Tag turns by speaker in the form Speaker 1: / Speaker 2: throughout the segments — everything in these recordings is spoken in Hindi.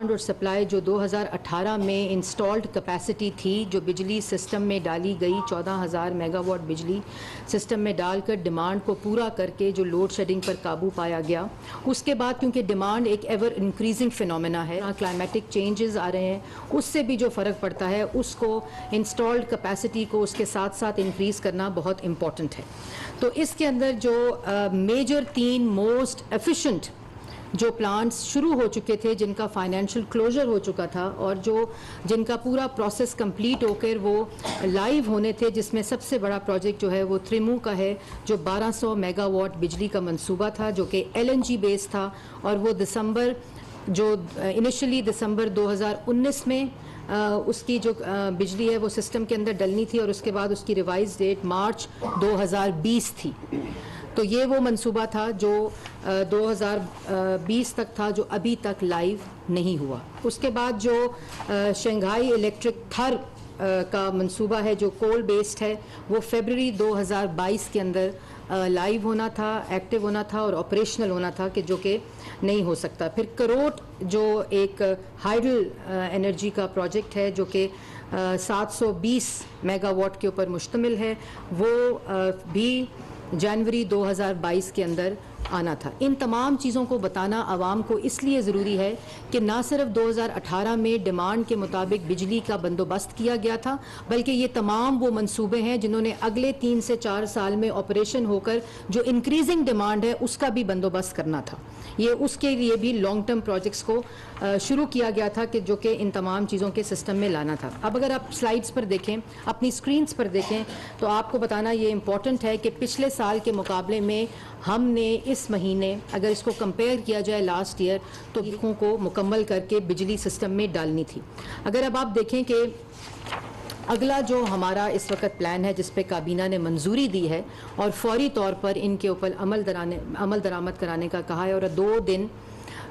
Speaker 1: और सप्लाई जो 2018 में इंस्टॉल्ड कैपेसिटी थी, जो बिजली सिस्टम में डाली गई 14,000 मेगावाट बिजली सिस्टम में डालकर डिमांड को पूरा करके जो लोड शेडिंग पर काबू पाया गया, उसके बाद क्योंकि डिमांड एक एवर इंक्रीजिंग फिनोमेना है, क्लाइमेटिक चेंजेस आ रहे हैं, उससे भी जो फ़र्क पड़ता है उसको इंस्टॉल्ड कैपेसिटी को उसके साथ साथ इंक्रीज़ करना बहुत इम्पॉर्टेंट है। तो इसके अंदर जो मेजर 3 मोस्ट एफिशिएंट जो प्लांट्स शुरू हो चुके थे, जिनका फाइनेंशियल क्लोजर हो चुका था और जिनका पूरा प्रोसेस कंप्लीट होकर वो लाइव होने थे, जिसमें सबसे बड़ा प्रोजेक्ट जो है वो त्रिमू का है, जो 1200 मेगावाट बिजली का मंसूबा था, जो कि LNG बेस्ड था और वो इनिशियली दिसंबर 2019 में उसकी जो बिजली है वो सिस्टम के अंदर डलनी थी और उसके बाद उसकी रिवाइज डेट मार्च 2020 थी। तो ये वो मंसूबा था जो 2020 तक था, जो अभी तक लाइव नहीं हुआ। उसके बाद जो शंघाई इलेक्ट्रिक थर का मंसूबा है, जो कोल बेस्ड है, वो फरवरी 2022 के अंदर लाइव होना था, एक्टिव होना था और ऑपरेशनल होना था, कि जो कि नहीं हो सकता। फिर करोट जो एक हाइडल एनर्जी का प्रोजेक्ट है, जो कि 720 मेगावाट के ऊपर मुश्तमिल है, वो भी जनवरी 2022 के अंदर आना था। इन तमाम चीज़ों को बताना आवाम को इसलिए ज़रूरी है कि ना सिर्फ 2018 में डिमांड के मुताबिक बिजली का बंदोबस्त किया गया था, बल्कि ये तमाम वो मंसूबे हैं जिन्होंने अगले 3 से 4 साल में ऑपरेशन होकर जो इंक्रीजिंग डिमांड है उसका भी बंदोबस्त करना था। ये उसके लिए भी लॉन्ग टर्म प्रोजेक्ट्स को शुरू किया गया था, कि जो कि इन तमाम चीज़ों के सिस्टम में लाना था। अब अगर आप स्लाइड्स पर देखें, अपनी स्क्रीन्स पर देखें, तो आपको बताना ये इम्पॉर्टेंट है कि पिछले साल के मुकाबले में हमने इस महीने, अगर इसको कंपेयर किया जाए लास्ट ईयर, तो तारीखों को मुकम्मल करके बिजली सिस्टम में डालनी थी। अगर अब आप देखें कि अगला जो हमारा इस वक्त प्लान है, जिस पे काबीना ने मंजूरी दी है और फौरी तौर पर इनके ऊपर अमल दरामद कराने का कहा है, और 2 दिन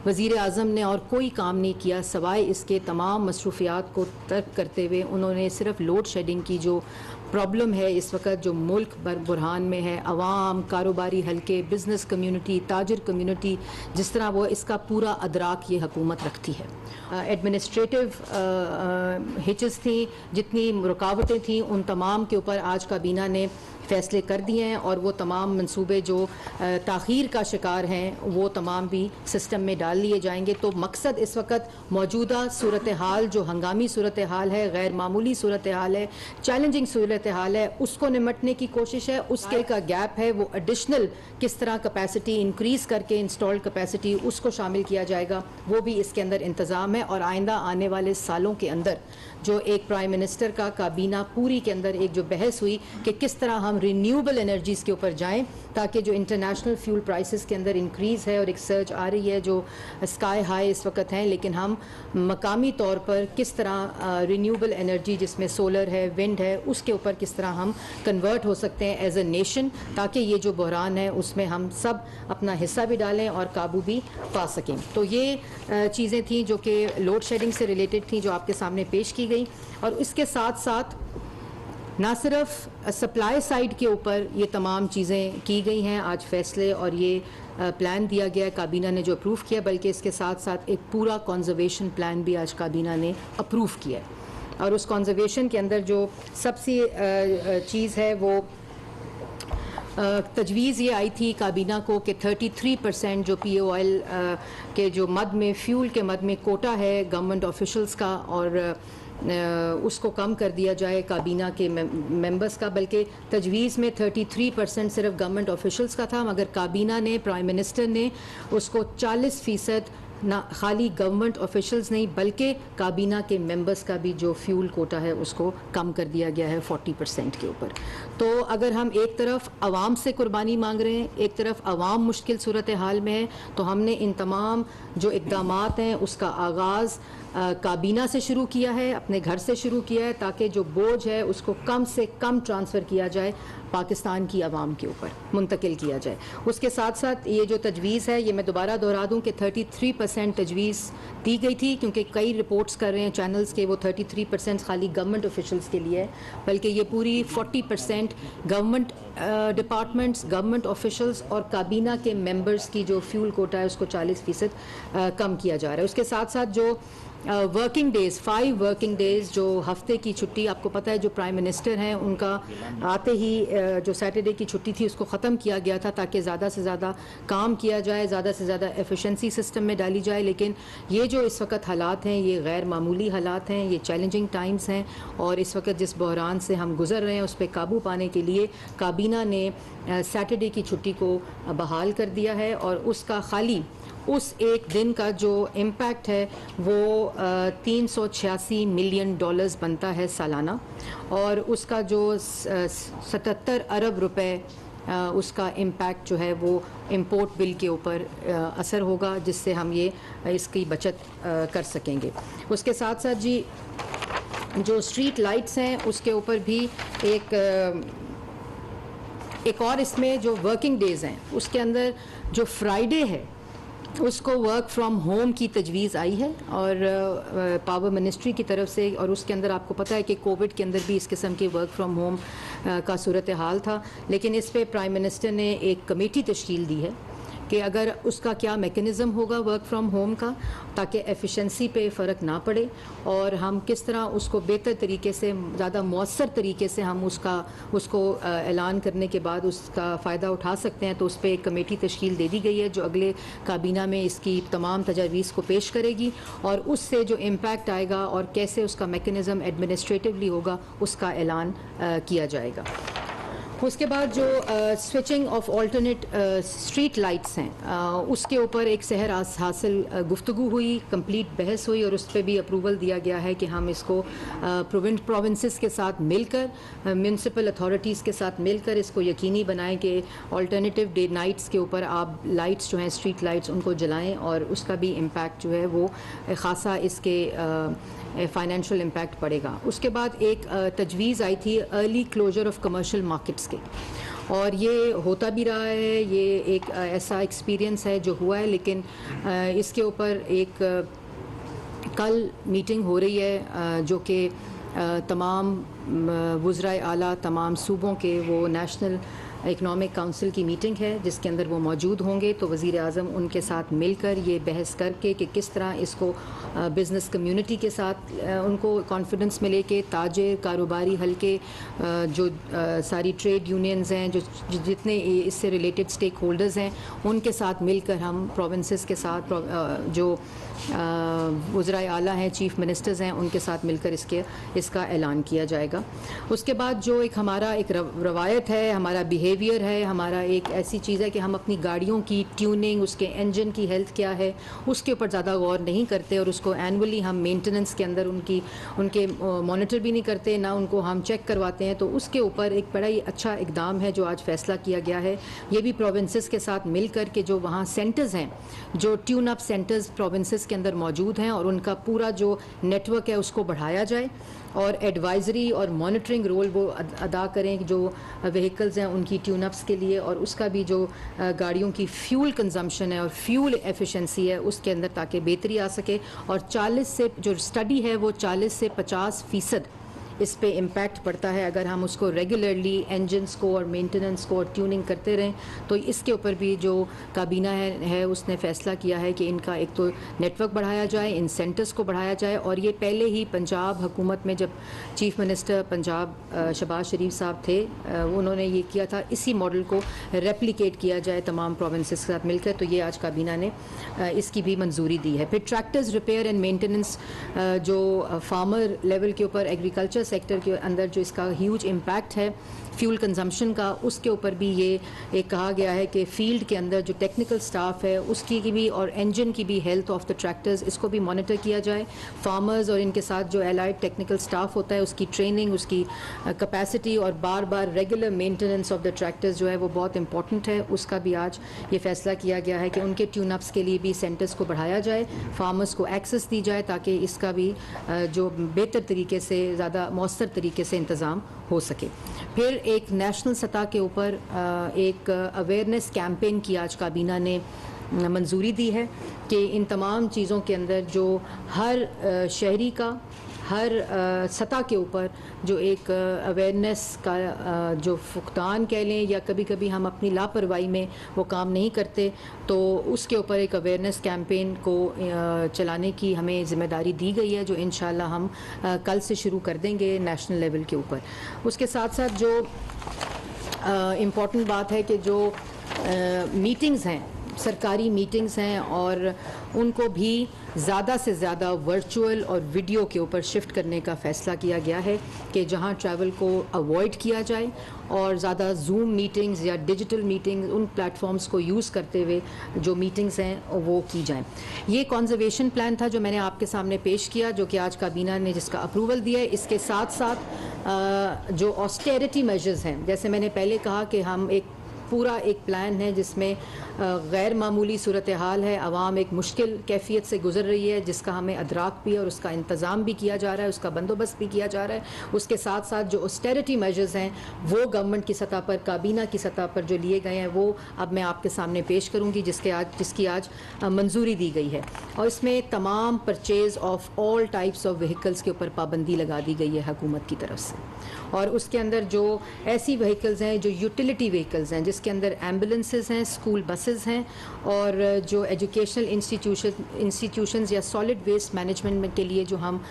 Speaker 1: वज़ीर आज़म ने और कोई काम नहीं किया सवाए इसके तमाम मसरूफियात को तर्क करते हुए उन्होंने सिर्फ लोड शेडिंग की जो प्रॉब्लम है इस वक्त, जो मुल्क बुरहान में है, अवाम, कारोबारी हल्के, बिज़नेस कम्यूनिटी, ताजर कम्यूनिटी, जिस तरह वो इसका पूरा अदराक ये हुकूमत रखती है। एडमिनिस्ट्रेटिव हिचेस थी, जितनी रुकावटें थी, उन तमाम के ऊपर आज काबीना ने फ़ैसले कर दिए हैं और वो तमाम मंसूबे जो ताख़ीर का शिकार हैं वो तमाम भी सिस्टम में डाल लिए जाएंगे। तो मकसद इस वक्त मौजूदा सूरत हाल, जो हंगामी सूरत हाल है, गैर मामूली सूरत हाल है, चैलेंजिंग सूरत हाल है, उसको निमटने की कोशिश है। उसके का गैप है, वो एडिशनल किस तरह कैपेसिटी इंक्रीज़ करके इंस्टॉल्ड कैपेसिटी उसको शामिल किया जाएगा, वो भी इसके अंदर इंतज़ाम है। और आइंदा आने वाले सालों के अंदर जो एक प्राइम मिनिस्टर का काबीना पूरी के अंदर एक जो बहस हुई कि किस तरह हम रिन्यूएबल एनर्जीज़ के ऊपर जाएं, ताकि जो इंटरनेशनल फ्यूल प्राइसेस के अंदर इंक्रीज़ है और एक सर्ज आ रही है जो स्काई हाई इस वक्त हैं, लेकिन हम मकामी तौर पर किस तरह रिन्यूएबल एनर्जी, जिसमें सोलर है, विंड है, उसके ऊपर किस तरह हम कन्वर्ट हो सकते हैं एज ए नेशन, ताकि ये जो बहरान है उसमें हम सब अपना हिस्सा भी डालें और काबू भी पा सकें। तो ये चीज़ें थी जो कि लोड शेडिंग से रिलेटेड थी, जो आपके सामने पेश की गई। और इसके साथ साथ ना सिर्फ सप्लाई साइड के ऊपर ये तमाम चीज़ें की गई हैं आज फैसले, और ये प्लान दिया गया है काबीना ने जो अप्रूव किया, बल्कि इसके साथ साथ एक पूरा कंजर्वेशन प्लान भी आज काबीना ने अप्रूव किया है। और उस कंजर्वेशन के अंदर जो सबसे चीज़ है वो तजवीज़ ये आई थी काबीना को कि 33% जो POL के जो मद में, फ्यूल के मद में कोटा है गवर्नमेंट ऑफिशल्स का, और उसको कम कर दिया जाए काबीना के मेंबर्स का। बल्कि तजवीज़ में 33% सिर्फ गवर्नमेंट ऑफिशल्स का था, मगर काबीना ने, प्राइम मिनिस्टर ने उसको 40% ना खाली गवर्नमेंट ऑफिशल्स नहीं बल्कि काबीना के मेंबर्स का भी जो फ्यूल कोटा है उसको कम कर दिया गया है 40% के ऊपर। तो अगर हम एक तरफ आवाम से कुर्बानी मांग रहे हैं, एक तरफ आवाम मुश्किल सूरत हाल में है, तो हमने इन तमाम जो इक़दामात हैं उसका आगाज़ काबीना से शुरू किया है, अपने घर से शुरू किया है, ताकि जो बोझ है उसको कम से कम ट्रांसफ़र किया जाए पाकिस्तान की आवाम के ऊपर मुंतकिल किया जाए। उसके साथ साथ ये जो तजवीज़ है, ये मैं दोबारा दोहरा दूँ कि 33% तजवीज़ दी गई थी, क्योंकि कई रिपोर्ट्स कर रहे हैं चैनल्स के वो 33% खाली गवर्नमेंट ऑफिशल्स के लिए है, बल्कि ये पूरी 40% गवर्नमेंट डिपार्टमेंट्स, गवर्नमेंट ऑफिशल्स और काबीना के मेंबर्स की जो फ्यूल कोटा है उसको 40% कम किया जा रहा है। उसके साथ साथ जो वर्किंग डेज़, 5 वर्किंग डेज़, जो हफ्ते की छुट्टी, आपको पता है जो प्राइम मिनिस्टर हैं उनका आते ही जो सैटरडे की छुट्टी थी उसको ख़त्म किया गया था ताकि ज़्यादा से ज़्यादा काम किया जाए, ज़्यादा से ज़्यादा एफिशिएंसी सिस्टम में डाली जाए। लेकिन ये जो इस वक्त हालात हैं ये गैर मामूली हालात हैं, ये चैलेंजिंग टाइम्स हैं, और इस वक्त जिस बहरान से हम गुज़र रहे हैं उस पर काबू पाने के लिए काबीना ने सैटरडे की छुट्टी को बहाल कर दिया है, और उसका खाली उस एक दिन का जो इम्पैक्ट है वो 386 मिलियन डॉलर्स बनता है सालाना, और उसका जो 77 अरब रुपए उसका इम्पैक्ट जो है वो इंपोर्ट बिल के ऊपर असर होगा, जिससे हम ये इसकी बचत कर सकेंगे। उसके साथ साथ जी जो स्ट्रीट लाइट्स हैं उसके ऊपर भी एक और इसमें जो वर्किंग डेज़ हैं उसके अंदर जो फ्राइडे है उसको वर्क फ्रॉम होम की तजवीज़ आई है, और पावर मिनिस्ट्री की तरफ से, और उसके अंदर आपको पता है कि कोविड के अंदर भी इस किस्म के वर्क फ्रॉम होम का सूरत हाल था, लेकिन इस पे प्राइम मिनिस्टर ने एक कमेटी तश्कील दी है कि अगर उसका क्या मेकनिज़म होगा वर्क फ्रॉम होम का, ताकि एफिशिएंसी पे फ़र्क ना पड़े, और हम किस तरह उसको बेहतर तरीके से, ज़्यादा मौसर तरीके से हम उसको ऐलान करने के बाद उसका फ़ायदा उठा सकते हैं। तो उस पर एक कमेटी तश्कील दे दी गई है जो अगले काबीना में इसकी तमाम तजावीज़ को पेश करेगी, और उससे जो इम्पैक्ट आएगा और कैसे उसका मेकनिज़म एडमिनिस्ट्रेटिवली होगा उसका ऐलान किया जाएगा। उसके बाद जो switching off alternate street lights हैं उसके ऊपर एक सहर हासिल गुफ्तगू हुई, कंप्लीट बहस हुई, और उस पर भी अप्रूवल दिया गया है कि हम इसको प्रोविंसेस के साथ मिलकर, म्यूनसिपल अथॉरिटीज़ के साथ मिलकर इसको यकीनी बनाएं कि ऑल्टरनेटिव डे नाइट्स के ऊपर आप लाइट्स जो हैं स्ट्रीट लाइट्स उनको जलाएं, और उसका भी इम्पैक्ट जो है वो ख़ासा इसके फाइनेंशियल इम्पैक्ट पड़ेगा। उसके बाद एक तजवीज़ आई थी early closure of commercial markets के, और ये होता भी रहा है, ये एक ऐसा एक्सपीरियंस है जो हुआ है, लेकिन इसके ऊपर एक कल मीटिंग हो रही है जो कि तमाम वज़राए आला तमाम सूबों के, वो नेशनल इकनॉमिक काउंसिल की मीटिंग है जिसके अंदर वो मौजूद होंगे। तो वज़ीर आज़म उनके साथ मिलकर ये बहस करके कि किस तरह इसको बिज़नेस कम्युनिटी के साथ उनको कॉन्फिडेंस मिले कि ताजिर, कारोबारी हल्के, जो सारी ट्रेड यूनियंस हैं, जो जितने इससे रिलेटेड स्टेक होल्डर्स हैं, उनके साथ मिलकर हम प्रोविंसेस के साथ जो वज़राए आला हैं, चीफ मिनिस्टर्स हैं, उनके साथ मिलकर इसका ऐलान किया जाएगा। उसके बाद जो एक हमारा एक रवायत है, हमारा बिहेवियर है, हमारा एक ऐसी चीज़ है कि हम अपनी गाड़ियों की ट्यूनिंग, उसके इंजन की हेल्थ क्या है उसके ऊपर ज़्यादा गौर नहीं करते, और उसको एनुअली हम मेंटेनेंस के अंदर उनके मॉनिटर भी नहीं करते, ना उनको हम चेक करवाते हैं। तो उसके ऊपर एक बड़ा ही अच्छा इकदाम है जो आज फैसला किया गया है, ये भी प्रोविंसेस के साथ मिलकर के जो वहाँ सेंटर्स हैं, जो ट्यून अप सेंटर्स प्रोविंसेस के अंदर मौजूद हैं, और उनका पूरा जो नेटवर्क है उसको बढ़ाया जाए, और एडवाइजरी और मॉनिटरिंग रोल वो अदा करें जो व्हीकल्स हैं उनकी ट्यूनअप्स के लिए, और उसका भी जो गाड़ियों की फ्यूल कंजम्पशन है और फ्यूल एफिशिएंसी है उसके अंदर ताकि बेहतरी आ सके। और 40 से जो स्टडी है वो 40 से 50% इस पे इम्पैक्ट पड़ता है अगर हम उसको रेगुलरली इंजन्स को और मेंटेनेंस को और ट्यूनिंग करते रहें। तो इसके ऊपर भी जो काबीना है उसने फ़ैसला किया है कि इनका एक तो नेटवर्क बढ़ाया जाए, इन सेंटर्स को बढ़ाया जाए, और ये पहले ही पंजाब हुकूमत में जब चीफ मिनिस्टर पंजाब शहबाज शरीफ साहब थे उन्होंने ये किया था, इसी मॉडल को रेप्लिकेट किया जाए तमाम प्रोविंसेस के साथ मिलकर। तो ये आज काबीना ने इसकी भी मंजूरी दी है। फिर ट्रैक्टर्स रिपेयर एंड मेंटेनेंस जो फार्मर लेवल के ऊपर एग्रीकल्चर सेक्टर के अंदर जो इसका ह्यूज इम्पैक्ट है फ्यूल कंजम्पशन का, उसके ऊपर भी ये एक कहा गया है कि फील्ड के अंदर जो टेक्निकल स्टाफ है उसकी की भी और इंजन की भी हेल्थ ऑफ द ट्रैक्टर्स इसको भी मॉनिटर किया जाए। फार्मर्स और इनके साथ जो एलाइड टेक्निकल स्टाफ होता है उसकी ट्रेनिंग, उसकी कैपेसिटी और बार बार regular maintenance of the tractors जो है वो बहुत इंपॉर्टेंट है। उसका भी आज ये फैसला किया गया है कि उनके ट्यूनअप्स के लिए भी सेंटर्स को बढ़ाया जाए, फार्मर्स को एक्सेस दी जाए ताकि इसका भी जो बेहतर तरीके से ज़्यादा मौसर तरीके से इंतज़ाम हो सके। फिर एक नेशनल सतह के ऊपर एक अवेयरनेस कैंपेन की आज काबीना ने मंजूरी दी है कि इन तमाम चीज़ों के अंदर जो हर शहरी का हर सतह के ऊपर जो एक अवेयरनेस का जो फुकदान कह लें या कभी कभी हम अपनी लापरवाही में वो काम नहीं करते, तो उसके ऊपर एक अवेयरनेस कैंपेन को चलाने की हमें ज़िम्मेदारी दी गई है, जो इंशाल्लाह हम कल से शुरू कर देंगे नेशनल लेवल के ऊपर। उसके साथ साथ जो इम्पॉर्टेंट बात है कि जो मीटिंग्स हैं, सरकारी मीटिंग्स हैं, और उनको भी ज़्यादा से ज़्यादा वर्चुअल और वीडियो के ऊपर शिफ्ट करने का फ़ैसला किया गया है कि जहां ट्रैवल को अवॉइड किया जाए और ज़्यादा जूम मीटिंग्स या डिजिटल मीटिंग्स उन प्लेटफॉर्म्स को यूज़ करते हुए जो मीटिंग्स हैं वो की जाएं। ये कंजर्वेशन प्लान था जो मैंने आपके सामने पेश किया, जो कि आज काबीना ने जिसका अप्रूवल दिया है। इसके साथ साथ जो ऑस्टेरिटी मेजर्स हैं, जैसे मैंने पहले कहा कि हम एक पूरा एक प्लान है जिसमें गैर मामूली सूरत हाल है, आवाम एक मुश्किल कैफियत से गुजर रही है, जिसका हमें अदराक भी है और उसका इंतज़ाम भी किया जा रहा है, उसका बंदोबस्त भी किया जा रहा है। उसके साथ साथ जो ऑस्टेरिटी मेजर्स हैं वो गवर्नमेंट की सतह पर, काबीना की सतह पर जो लिए गए हैं वो अब मैं आपके सामने पेश करूँगी, जिसकी आज मंजूरी दी गई है। और इसमें तमाम purchase of all types of vehicles के ऊपर पाबंदी लगा दी गई है हुकूमत की तरफ से। और उसके अंदर जो ऐसी व्हीकल्स हैं जो यूटिलिटी व्हीकल्स हैं, जिसके अंदर एम्बुलेंसेस हैं, स्कूल बसेस हैं, और जो एजुकेशनल इंस्टीट्यूशंस या सॉलिड वेस्ट मैनेजमेंट के लिए जो हम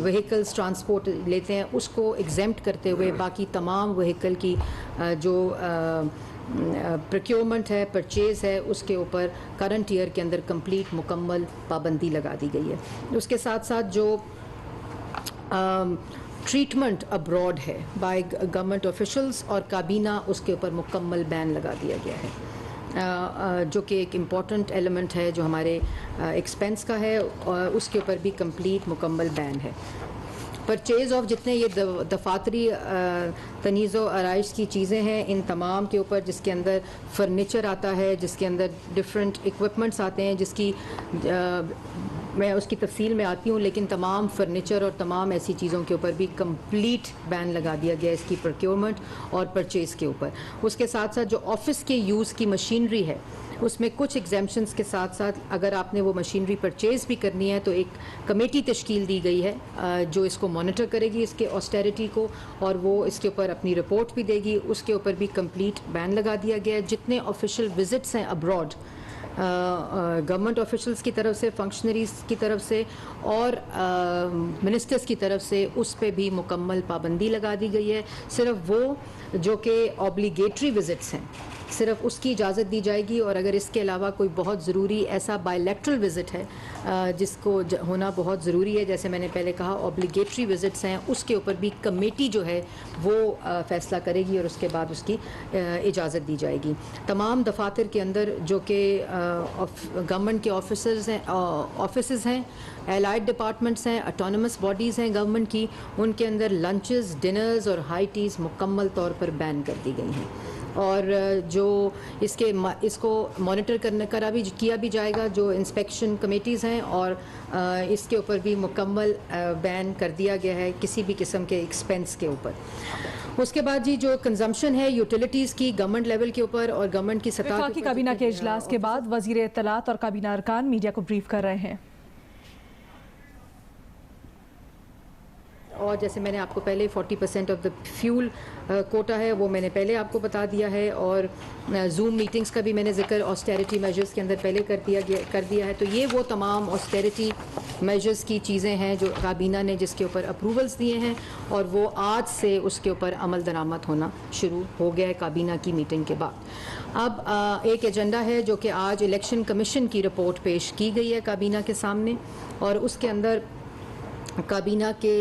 Speaker 1: व्हीकल्स ट्रांसपोर्ट लेते हैं उसको एग्जेम्प्ट करते हुए बाकी तमाम व्हीकल की जो प्रोक्योरमेंट है, परचेज़ है, उसके ऊपर करंट ईयर के अंदर कंप्लीट मुकम्मल पाबंदी लगा दी गई है। उसके साथ साथ जो ट्रीटमेंट अब्रॉड है बाय गवर्नमेंट ऑफिशल्स और काबीना, उसके ऊपर मुकम्मल बैन लगा दिया गया है, जो कि एक इम्पॉर्टेंट एलिमेंट है जो हमारे एक्सपेंस का है, और उसके ऊपर भी कंप्लीट मुकम्मल बैन है। परचेज़ ऑफ जितने ये दफातरी तनीज़ व आराइश की चीज़ें हैं, इन तमाम के ऊपर, जिसके अंदर फर्नीचर आता है, जिसके अंदर डिफरेंट इक्विपमेंट्स आते हैं, जिसकी मैं उसकी तफसील में आती हूँ, लेकिन तमाम फर्नीचर और तमाम ऐसी चीज़ों के ऊपर भी कंप्लीट बैन लगा दिया गया इसकी प्रोक्योरमेंट और परचेज़ के ऊपर। उसके साथ साथ जो ऑफिस के यूज़ की मशीनरी है उसमें कुछ एग्जेम्पशंस के साथ साथ अगर आपने वो मशीनरी परचेज़ भी करनी है तो एक कमेटी तश्कील दी गई है जो इसको मॉनिटर करेगी, इसके ऑस्टेरिटी को, और वो इसके ऊपर अपनी रिपोर्ट भी देगी। उसके ऊपर भी कंप्लीट बैन लगा दिया गया है। जितने ऑफिशियल विजिट्स हैं अब्रॉड गवर्नमेंट ऑफिशल्स की तरफ से, फंक्शनरीज की तरफ से और मिनिस्टर्स की तरफ से, उस पे भी मुकम्मल पाबंदी लगा दी गई है। सिर्फ वो जो कि ऑब्लिगेटरी विजिट्स हैं सिर्फ उसकी इजाज़त दी जाएगी, और अगर इसके अलावा कोई बहुत ज़रूरी ऐसा बायलैटरल विज़िट है जिसको होना बहुत ज़रूरी है, जैसे मैंने पहले कहा ऑब्लिगेटरी विज़िट्स हैं, उसके ऊपर भी कमेटी जो है वो फ़ैसला करेगी और उसके बाद उसकी इजाज़त दी जाएगी। तमाम दफातर के अंदर जो कि गवर्नमेंट के ऑफिस हैं, एलाइड डिपार्टमेंट्स हैं, ऑटोनमस बॉडीज़ हैं गवर्नमेंट की, उनके अंदर लंचेस, डिनर्स और हाई टीज़ मुकम्मल तौर पर बैन कर दी गई हैं। और जो इसको मॉनिटर किया भी जाएगा जो इंस्पेक्शन कमेटीज़ हैं, और इसके ऊपर भी मुकम्मल बैन कर दिया गया है किसी भी किस्म के एक्सपेंस के ऊपर। उसके बाद जी जो कंजम्पशन है यूटिलिटीज़ की गवर्नमेंट लेवल के ऊपर और गवर्नमेंट की सतह
Speaker 2: वफाकी काबीना के इजलास के बाद वज़ीर इत्तलात और काबीना अरकान मीडिया को ब्रीफ कर रहे हैं।
Speaker 1: और जैसे मैंने आपको पहले 40% ऑफ द फ्यूल कोटा है वो मैंने पहले आपको बता दिया है, और जूम मीटिंग्स का भी मैंने जिक्र ऑस्टेरिटी मेजर्स के अंदर पहले कर दिया है। तो ये वो तमाम ऑस्टेरिटी मेजर्स की चीज़ें हैं जो काबीना ने जिसके ऊपर अप्रूवल्स दिए हैं, और वो आज से उसके ऊपर अमल दरामद होना शुरू हो गया है काबीना की मीटिंग के बाद। अब एक एजेंडा है जो कि आज इलेक्शन कमीशन की रिपोर्ट पेश की गई है काबीना के सामने, और उसके अंदर काबीना के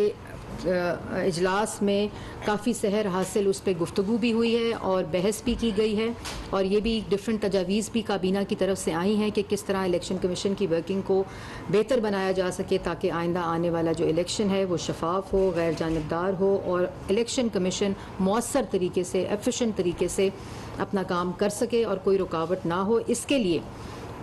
Speaker 1: इजलास में काफ़ी सहर हासिल उस पर गुफ्तगू भी हुई है और बहस भी की गई है, और ये भी डिफरेंट तजावीज़ भी काबीना की तरफ से आई हैं कि किस तरह इलेक्शन कमीशन की वर्किंग को बेहतर बनाया जा सके ताकि आइंदा आने वाला जो इलेक्शन है वो शफाफ हो, गैर जानिबदार हो, और इलेक्शन कमीशन मौसर तरीके से, एफिशिएंट तरीके से अपना काम कर सके और कोई रुकावट ना हो। इसके लिए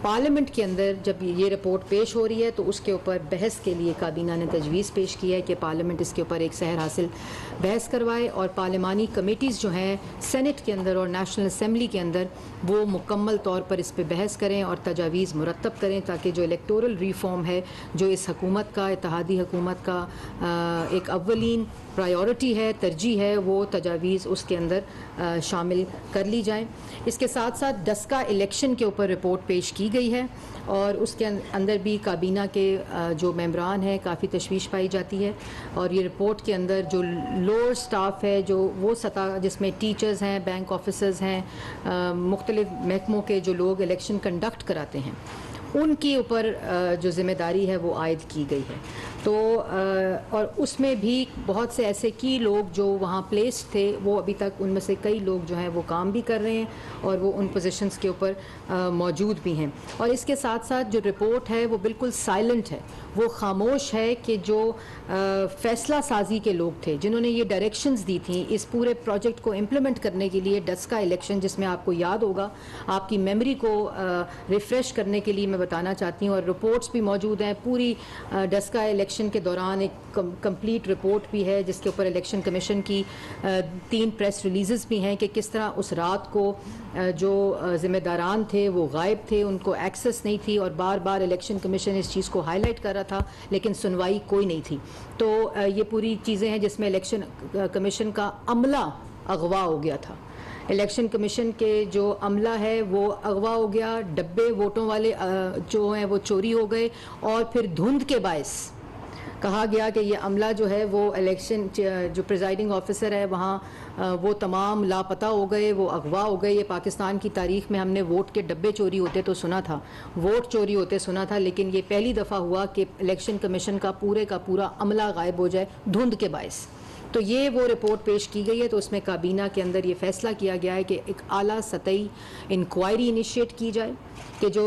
Speaker 1: पार्लियामेंट के अंदर जब ये रिपोर्ट पेश हो रही है तो उसके ऊपर बहस के लिए काबीना ने तजवीज़ पेश की है कि पार्लियामेंट इसके ऊपर एक सहर हासिल बहस करवाए और पार्लिमानी कमेटीज़ जो हैं सेनेट के अंदर और नेशनल असम्बली के अंदर वो मुकम्मल तौर पर इस पर बहस करें और तजावीज़ मुरतब करें ताकि जो इलेक्टोरल रिफॉर्म है जो इस हुकूमत का इत्तेहादी हुकूमत का एक अव्वलीन प्रायोरिटी है, तरजीह है, वो तजावीज़ उसके अंदर शामिल कर ली जाएं। इसके साथ साथ डस्का इलेक्शन के ऊपर रिपोर्ट पेश की गई है और उसके अंदर भी काबीना के जो मेंबरान हैं काफ़ी तशवीश पाई जाती है और ये रिपोर्ट के अंदर जो लोअर स्टाफ है, जो वो सतह जिसमें टीचर्स हैं, बैंक ऑफिसर्स हैं, मुख्तलिफ महकमों के जो लोग इलेक्शन कंडक्ट कराते हैं, उनके ऊपर जो ज़िम्मेदारी है वो आयद की गई है। तो और उसमें भी बहुत से ऐसे की लोग जो वहाँ प्लेस्ड थे, वो अभी तक उनमें से कई लोग जो हैं वो काम भी कर रहे हैं और वो उन पोजीशंस के ऊपर मौजूद भी हैं। और इसके साथ साथ जो रिपोर्ट है वो बिल्कुल साइलेंट है, वो खामोश है कि जो फ़ैसला साजी के लोग थे जिन्होंने ये डायरेक्शंस दी थी इस पूरे प्रोजेक्ट को इम्प्लीमेंट करने के लिए, डस्का इलेक्शन जिसमें आपको याद होगा, आपकी मेमोरी को रिफ़्रेश करने के लिए मैं बताना चाहती हूँ और रिपोर्ट्स भी मौजूद हैं। पूरी डस्का इलेक्शन के दौरान एक कंप्लीट रिपोर्ट भी है जिसके ऊपर इलेक्शन कमीशन की 3 प्रेस रिलीज़ेस भी हैं कि किस तरह उस रात को जो ज़िम्मेदारान थे वो गायब थे, उनको एक्सेस नहीं थी और बार बार इलेक्शन कमीशन इस चीज़ को हाईलाइट कर रहा था लेकिन सुनवाई कोई नहीं थी। तो ये पूरी चीज़ें हैं जिसमें इलेक्शन कमीशन का अमला अगवा हो गया था। इलेक्शन कमीशन के जो अमला है वो अगवा हो गया, डब्बे वोटों वाले जो हैं वो चोरी हो गए और फिर धुंध के बायस कहा गया कि ये अमला जो है वो इलेक्शन जो प्रिजाइडिंग ऑफिसर है वहाँ वो तमाम लापता हो गए, वो अगवा हो गए। ये पाकिस्तान की तारीख में हमने वोट के डब्बे चोरी होते तो सुना था, वोट चोरी होते सुना था, लेकिन ये पहली दफ़ा हुआ कि इलेक्शन कमीशन का पूरा अमला गायब हो जाए धुंध के बायस। तो ये वो रिपोर्ट पेश की गई है। तो उसमें काबीना के अंदर ये फैसला किया गया है कि एक आला सतही इंक्वायरी इनिशिएट की जाए कि जो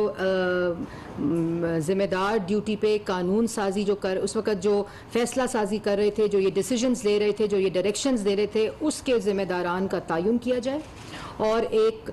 Speaker 1: ज़िम्मेदार ड्यूटी पे कानून साजी जो कर उस वक़्त जो फैसला साजी कर रहे थे, जो ये डिसीजंस ले रहे थे, जो ये डायरेक्शंस दे रहे थे, उसके ज़िम्मेदारान का तयन किया जाए और एक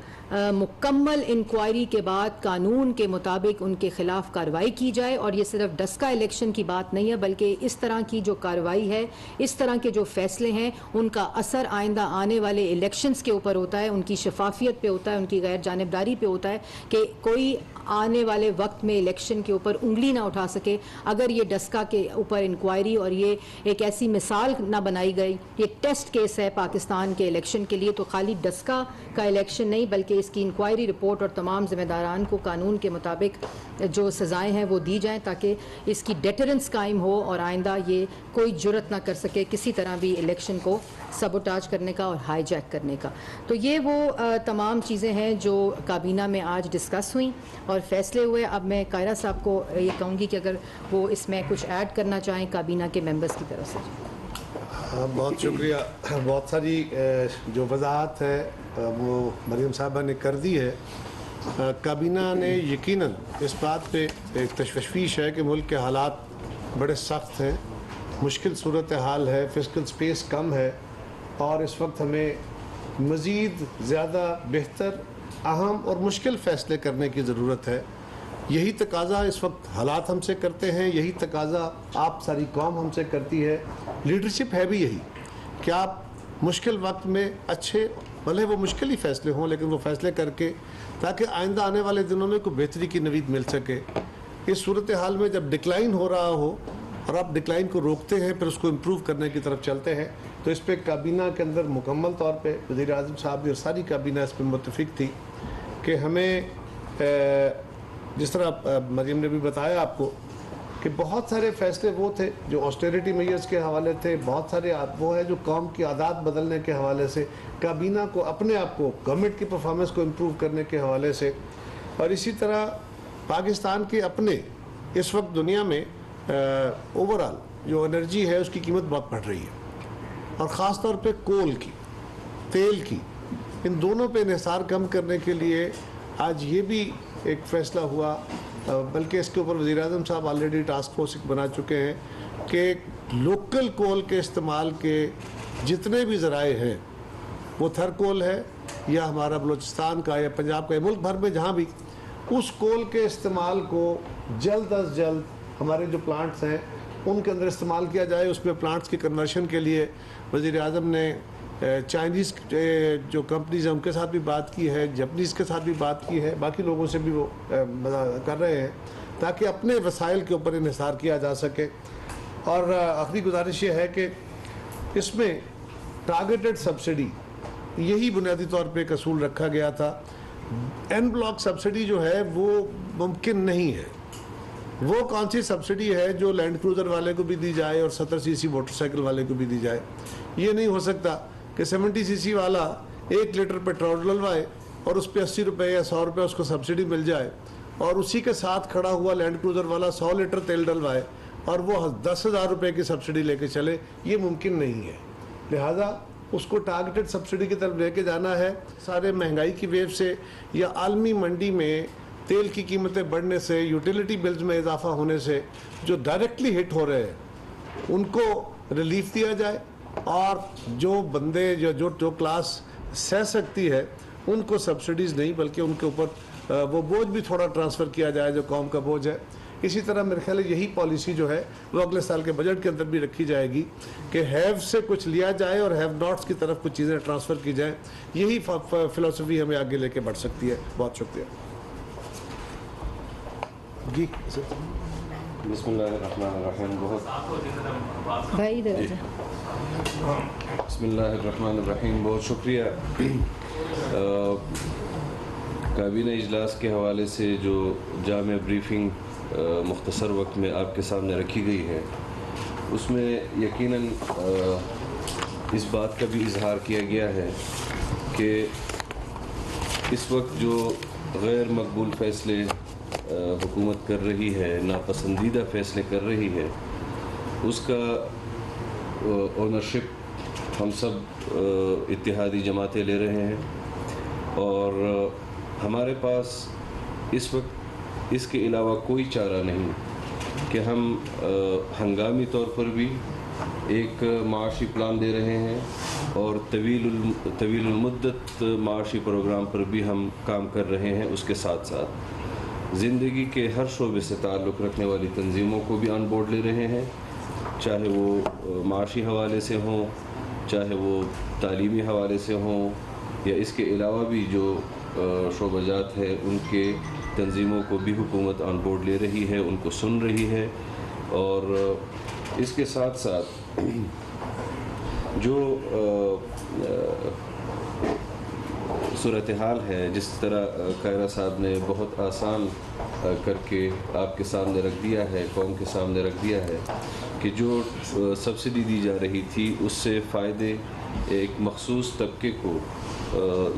Speaker 1: मुकम्मल इंक्वायरी के बाद कानून के मुताबिक उनके ख़िलाफ़ कार्रवाई की जाए। और ये सिर्फ डस्का इलेक्शन की बात नहीं है बल्कि इस तरह की जो कार्रवाई है, इस तरह के जो फ़ैसले हैं, उनका असर आइंदा आने वाले इलेक्शंस के ऊपर होता है, उनकी शफाफियत पे होता है, उनकी गैर जानिबदारी पे होता है कि कोई आने वाले वक्त में इलेक्शन के ऊपर उंगली ना उठा सके। अगर ये डस्का के ऊपर इंक्वायरी और ये एक ऐसी मिसाल ना बनाई गई, ये टेस्ट केस है पाकिस्तान के इलेक्शन के लिए, तो खाली डस्का का इलेक्शन नहीं बल्कि इसकी इंक्वायरी रिपोर्ट और तमाम ज़िम्मेदारान को कानून के मुताबिक जो सज़ाएं हैं वो दी जाएं ताकि इसकी डेटरेंस कायम हो और आइंदा ये कोई जुर्रत ना कर सके किसी तरह भी इलेक्शन को सबोटाज करने का और हाईजैक करने का। तो ये वो तमाम चीज़ें हैं जो काबीना में आज डिस्कस हुई और फैसले हुए। अब मैं कायरा साहब को ये कहूँगी कि अगर वो इसमें कुछ ऐड करना चाहें काबीना के मेंबर्स की तरफ से।
Speaker 3: बहुत शुक्रिया। बहुत सारी जो वजाहत है वो मरीम साहबा ने कर दी है। काबीना ने यकीनन इस बात पे एक तशवीश है कि मुल्क के हालात बड़े सख्त हैं, मुश्किल सूरत हाल है, फिस्कल स्पेस कम है और इस वक्त हमें मज़ीद ज़्यादा बेहतर, अहम और मुश्किल फ़ैसले करने की ज़रूरत है। यही तकाज़ा इस वक्त हालात हमसे करते हैं, यही तकाज़ा आप सारी कौम हमसे करती है। लीडरशिप है भी यही कि आप मुश्किल वक्त में अच्छे, भले वो मुश्किल ही फ़ैसले हों लेकिन वो फ़ैसले करके ताकि आइंदा आने वाले दिनों में कोई बेहतरी की नवीद मिल सके। इस सूरत हाल में जब डिक्लाइन हो रहा हो और आप डिक्लाइन को रोकते हैं फिर उसको इम्प्रूव करने की तरफ चलते हैं, तो इस पर काबीना के अंदर मुकम्मल तौर पे वज़ीर आज़म साहब भी और सारी काबीना इस पर मुत्तफ़िक थी कि हमें जिस तरह मरीम ने भी बताया आपको कि बहुत सारे फ़ैसले वो थे जो ऑस्टेरिटी मेजर्स के हवाले थे, बहुत सारे वो है जो कौम की आदत बदलने के हवाले से, काबीना को अपने आप को गवर्नमेंट की परफॉर्मेंस को इम्प्रूव करने के हवाले से, और इसी तरह पाकिस्तान के अपने इस वक्त दुनिया में ओवरऑल जो एनर्जी है उसकी कीमत बहुत बढ़ रही है और ख़ास तौर पे कोल की, तेल की, इन दोनों पे इन्हिसार कम करने के लिए आज ये भी एक फ़ैसला हुआ, बल्कि इसके ऊपर वज़ीर आज़म साहब ऑलरेडी टास्क फोर्स बना चुके हैं कि लोकल कोल के इस्तेमाल के जितने भी ज़राए हैं, वो थर कोल है या हमारा बलूचिस्तान का या पंजाब का या मुल्क भर में जहाँ भी, उस कोल के इस्तेमाल को जल्द अज जल्द हमारे जो प्लांट्स हैं उनके अंदर इस्तेमाल किया जाए। उस पर प्लांट्स की कन्वर्शन के लिए वज़ीर आज़म ने चाइनीज़ जो कंपनीज़ हैं उनके साथ भी बात की है, जापानीज़ के साथ भी बात की है, बाकी लोगों से भी वो कर रहे हैं ताकि अपने वसाइल के ऊपर इन्हिसार किया जा सके। और आखिरी गुजारिश ये है कि इसमें टारगेटेड सब्सिडी यही बुनियादी तौर पे एक असूल रखा गया था। एन ब्लॉक सब्सिडी जो है वो मुमकिन नहीं है। वो कौन सी सब्सिडी है जो लैंड क्रूज़र वाले को भी दी जाए और 70 सीसी मोटरसाइकिल वाले को भी दी जाए? ये नहीं हो सकता कि 70 सीसी वाला 1 लीटर पेट्रोल डलवाए और उस पर 80 रुपये या 100 रुपये उसको सब्सिडी मिल जाए और उसी के साथ खड़ा हुआ लैंड क्रूज़र वाला 100 लीटर तेल डलवाए और वो 10,000 रुपये की सब्सिडी लेके चले। ये मुमकिन नहीं है। लिहाजा उसको टारगेटेड सब्सिडी की तरफ लेके जाना है। सारे महंगाई की वेव से या आलमी मंडी में तेल की कीमतें बढ़ने से, यूटिलिटी बिल्स में इजाफा होने से जो डायरेक्टली हिट हो रहे हैं उनको रिलीफ दिया जाए और जो बंदे जो क्लास सह सकती है उनको सब्सिडीज़ नहीं बल्कि उनके ऊपर वो बोझ भी थोड़ा ट्रांसफ़र किया जाए जो कौम का बोझ है। इसी तरह मेरे ख्याल है यही पॉलिसी जो है वो अगले साल के बजट के अंदर भी रखी जाएगी कि हैव से कुछ लिया जाए और हैव नॉट्स की तरफ कुछ चीज़ें ट्रांसफ़र की जाए। यही फिलॉसफी हमें आगे लेके बढ़ सकती है। बहुत शुक्रिया जी।
Speaker 4: बिस्मिल्लाहिर्रहमानिर्रहीम।
Speaker 1: भाई
Speaker 4: बिस्मिल्लाहिर्रहमानिर्रहीम। बहुत शुक्रिया। काबीना इजलास के हवाले से जो जामे ब्रीफिंग मुख्तसर वक्त में आपके सामने रखी गई है उसमें यकीनन इस बात का भी इजहार किया गया है कि इस वक्त जो गैर मकबूल फ़ैसले हुकूमत कर रही है, नापसंदीदा फ़ैसले कर रही है, उसका ओनरशिप हम सब इत्तेहादी जमातें ले रहे हैं और हमारे पास इस वक्त इसके अलावा कोई चारा नहीं कि हम हंगामी तौर पर भी एक माशी प्लान दे रहे हैं और तवील मुद्दत माशी प्रोग्राम पर भी हम काम कर रहे हैं। उसके साथ साथ ज़िंदगी के हर शोबे से ताल्लुक़ रखने वाली तंजीमों को भी ऑन बोर्ड ले रहे हैं, चाहे वो माशी हवाले से हों, चाहे वो तालीमी हवाले से हों या इसके अलावा भी जो शोबाजात है उनके तंजीमों को भी हुकूमत ऑन बोर्ड ले रही है, उनको सुन रही है। और इसके साथ साथ जो सूरत हाल है, जिस तरह कायरा साहब ने बहुत आसान करके आपके सामने रख दिया है, कौम के सामने रख दिया है कि जो सब्सिडी दी जा रही थी उससे फ़ायदे एक मखसूस तबके को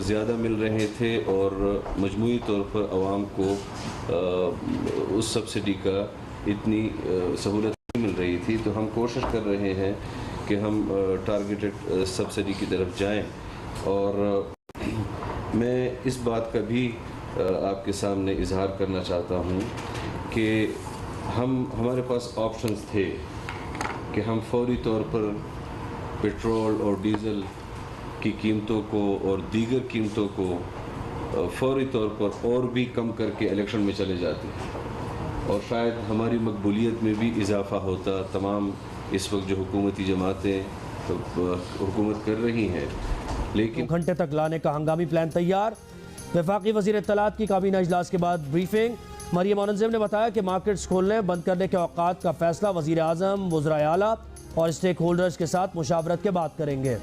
Speaker 4: ज़्यादा मिल रहे थे और मजमूई तौर पर आवाम को उस सब्सिडी का इतनी सहूलत नहीं मिल रही थी। तो हम कोशिश कर रहे हैं कि हम टारगेटेड सब्सिडी की तरफ जाएं और मैं इस बात का भी आपके सामने इजहार करना चाहता हूं कि हमारे पास ऑप्शंस थे कि हम फौरी तौर पर पेट्रोल और डीज़ल की कीमतों को और दीगर कीमतों को फौरी तौर पर और भी कम करके इलेक्शन में चले जाते और शायद हमारी मकबूलियत में भी इजाफ़ा होता। तमाम इस वक्त जो हुकूमती जमातें हुकूमत कर रही हैं, लेकिन
Speaker 5: 2 घंटे तक लाने का हंगामी प्लान तैयार। वफाकी वज़ीर इत्तलात की काबीना इजलास के बाद ब्रीफिंग। मरियम औरंगज़ेब ने बताया कि मार्केट्स खोलने बंद करने के औकात का फैसला वज़ीर आज़म, वज़राए आला और स्टेक होल्डर्स के साथ मुशावरत के बाद करेंगे।